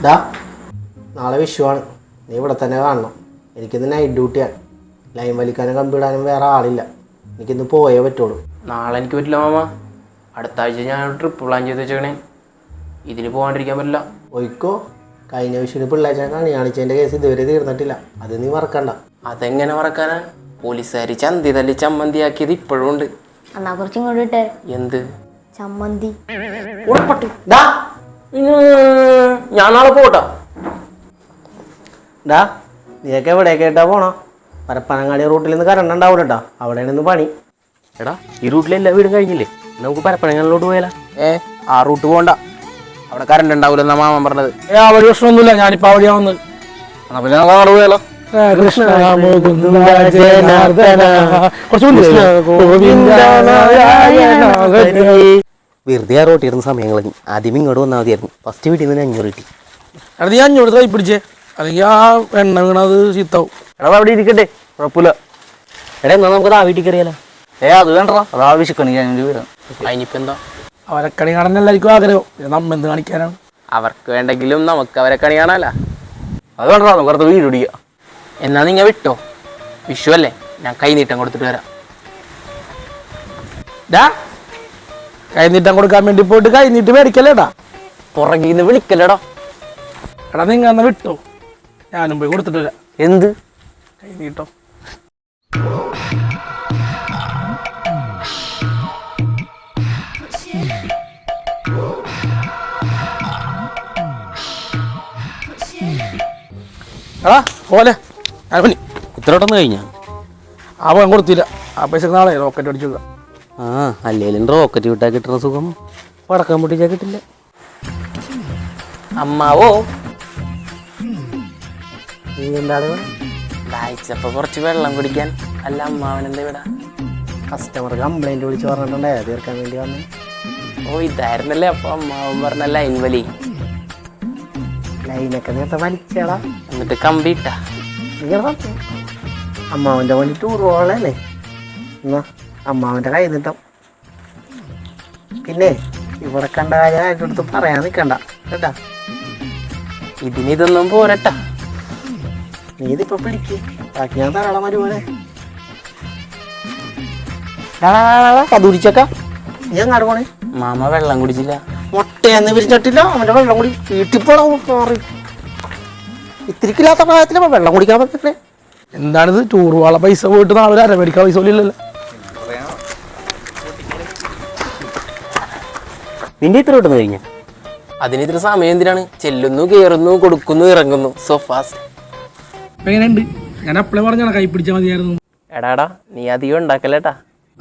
ഡാ നാളെ വിഷുവാണ്, നീ ഇവിടെ തന്നെ കാണണം. എനിക്കിന്ന് നൈറ്റ് ഡ്യൂട്ടിയാണ്. ലൈൻ വലിക്കാനും കമ്പിടാനും വേറെ ആളില്ല. എനിക്കിന്ന് പോയേ പറ്റുള്ളൂ. നാളെ എനിക്ക് പറ്റില്ല മാമ. അടുത്ത ആഴ്ച ഞാൻ ട്രിപ്പ് പ്ലാൻ ചെയ്ത് വെച്ചേക്കണേ. ഇതിന് പോകാണ്ടിരിക്കാൻ പറ്റില്ല. ഒയ്ക്കോ, കഴിഞ്ഞ വിഷുവിന് പിള്ളേച്ച കാണിച്ചതിൻ്റെ കേസ് ഇതുവരെ തീർന്നിട്ടില്ല. അത് നീ മറക്കണ്ട. അതെങ്ങനെ മറക്കാനാ? പോലീസുകാർ ചന്തി തല്ലി ചമ്മന്തിയാക്കിയത് ഇപ്പോഴും ഉണ്ട്. എന്നാ കുറച്ചും ഇങ്ങോട്ട് ഇട്ടേ. എന്ത് ചമ്മന്തി? ഞാൻ നാളെ പോട്ടാ. ഡാ നീയൊക്കെ എവിടെയൊക്കെ ആയിട്ടാ പോണോ? പരപ്പനങ്ങാടി റൂട്ടിൽ നിന്ന് കറണ്ട് ഉണ്ടാവില്ല കേട്ടോ, അവിടെ നിന്ന് പണി. എടാ ഈ റൂട്ടിലെ എല്ലാ വീടും കഴിഞ്ഞില്ലേ? നമുക്ക് പരപ്പനങ്ങളിലോട്ട് പോയാലോ? ആ റൂട്ട് പോകണ്ട, അവിടെ കറണ്ട് ഉണ്ടാവില്ലെന്നാ മാമൻ പറഞ്ഞത്. ആ വഴി പ്രശ്നമൊന്നുമില്ല, ഞാനിപ്പോ അവിടെയാ വന്നത്. എന്നാ പിന്നെ നമുക്ക് അങ്ങോട്ട് പോയാലോ? കൃഷ്ണ മുകുന്ദ ജനാർദ്ദന വെറുതെ ആ റോട്ടിൽ ഇരുന്ന സമയം കളഞ്ഞു. ആദ്യം ഇങ്ങോട്ട് വന്നാൽ മതിയായിരുന്നു. ഫസ്റ്റ് വീട്ടിൽ നിന്ന് 500 കിട്ടി. എടാ നീ 500 കൈ പിടിച്ചേ, അല്ലെങ്കിൽ ആ എണ്ണ വീണത് ചീത്താവും. എടാ അവിടെ ഇരിക്കട്ടെ, കുഴപ്പമില്ല. എടാ എന്നാ നമുക്ക് ആ വീട്ടിൽ കയറിയാലോ? അത് വേണ്ട, അത് ആവശ്യക്കണി വരാം. അതിനിപ്പോ എന്താ, അവരെ കണി കാണാൻ എല്ലാവർക്കും ആഗ്രഹം. നമ്മ എന്ത് കാണിക്കാനാണ്? അവർക്ക് വേണ്ടെങ്കിലും നമുക്ക് അവരെ കണി കാണാല്ല. അത് വേണ്ട, നമുക്ക് അടുത്ത വീട് പിടിക്കാം. എന്നാ നിങ്ങൾ വിട്ടോ, വിഷു അല്ലേ, ഞാൻ കൈ നീട്ടം കൊടുത്തിട്ട് വരാം. കൈ നീട്ടം കൊടുക്കാൻ വേണ്ടി പോയിട്ട് കൈ നീട്ട് മേടിക്കല്ലേടാ, പുറകിന്ന് വിളിക്കല്ലേടാ. എടാ നിങ്ങൾ എന്നാ വിട്ടോ, ഞാനും പോയി കൊടുത്തിട്ട് വരാം. എന്ത് കൈ നീട്ടോ? എടാ പോലെ ഞാൻ പണി ഇത്രയോട്ടൊന്നും കഴിഞ്ഞാ? ആ പോകാൻ കൊടുത്തില്ല. ആ പൈസ നാളെ റോക്കറ്റ് അടിച്ചു കൊടുക്കാം. ആ അല്ലേലും റോക്കറ്റ് വിട്ടാൽ കിട്ടുന്ന സുഖം പടക്കം പൊട്ടിച്ചാൽ കിട്ടില്ല. അമ്മാവോ നീ എന്താണ് ദാഹിച്ചപ്പോ കുറച്ച് വെള്ളം കുടിക്കാൻ. അല്ല അമ്മാവനെന്താ ഇവിടെ? കസ്റ്റമർ കംപ്ലൈന്റ് വിളിച്ച് പറഞ്ഞിട്ടുണ്ടേ, തീർക്കാൻ വേണ്ടി വന്നു. ഓ ഇതായിരുന്നല്ലേ അപ്പൊ അമ്മാവൻ പറഞ്ഞ ലൈൻ വലി. ലൈനൊക്കെ നേരത്തെ വലിച്ചേടാ, എന്നിട്ട് കമ്പിട്ടാ. അമ്മാവൻ്റെ പണി ടൂർ പോകാനല്ലേ? എന്നാ അമ്മാവൻ്റെ കൈ നിട്ടം. പിന്നെ ഇവിടെ കണ്ട കാര്യം അതിൻ്റെ അടുത്ത് പറയാൻ നിൽക്കണ്ട കേട്ടാ. ഇതിനിതൊന്നും പോരട്ടാ. നീ ഇതിപ്പോ പിടിക്ക്, ബാക്കി ഞാൻ ധാരാളം മരുപോലെ. കതുടിച്ചക്ക നീ അങ്ങാട് പോണേ. മാമ വെള്ളം കുടിച്ചില്ല. മുട്ടയെന്ന് വിരിഞ്ഞിട്ടില്ല, അവൻ്റെ വെള്ളം കുടി വീട്ടിൽ പോണം. ഇത്തിരിക്കില്ലാത്ത പ്രായത്തിൽ വെള്ളം കുടിക്കാൻ പറ്റേ. എന്താണിത്, ടൂർ പോകാനുള്ള പൈസ പോയിട്ട് നാളെ ഒരു അരമേടിക്കാൻ പൈസ പോലും ഇല്ലല്ലോ. നിന്റെ ഇത്ര കിട്ടുന്നു കഴിഞ്ഞ അതിന് ഇത്ര സമയം എന്തിനാണ്? ചെല്ലുന്നു, കയറുന്നു, കൊടുക്കുന്നു, ഇറങ്ങുന്നു. So fast. എങ്ങനെയുണ്ട്? ഞാൻ അപ്പളേ പറഞ്ഞാണ് കൈ പിടിച്ചാൽ മതിയായിരുന്നു. എടാടാ നീ അധികം ഉണ്ടാക്കല്ലേട്ടാ.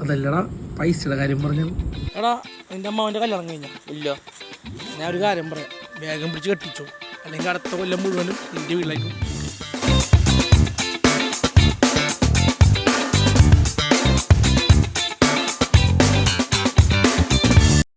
അതല്ലടാ പൈസയുടെ കാര്യം പറഞ്ഞത്. എടാ നിന്റെ അമ്മാവൻ്റെ കല്യാണം കഴിഞ്ഞ? ഇല്ല. ഞാൻ ഒരു കാര്യം പറയാം, വേഗം പിടിച്ച് കെട്ടിച്ചോ, അല്ലെങ്കിൽ അടുത്ത കൊല്ലം മുഴുവനും നിന്റെ വീട്ടിലേക്കും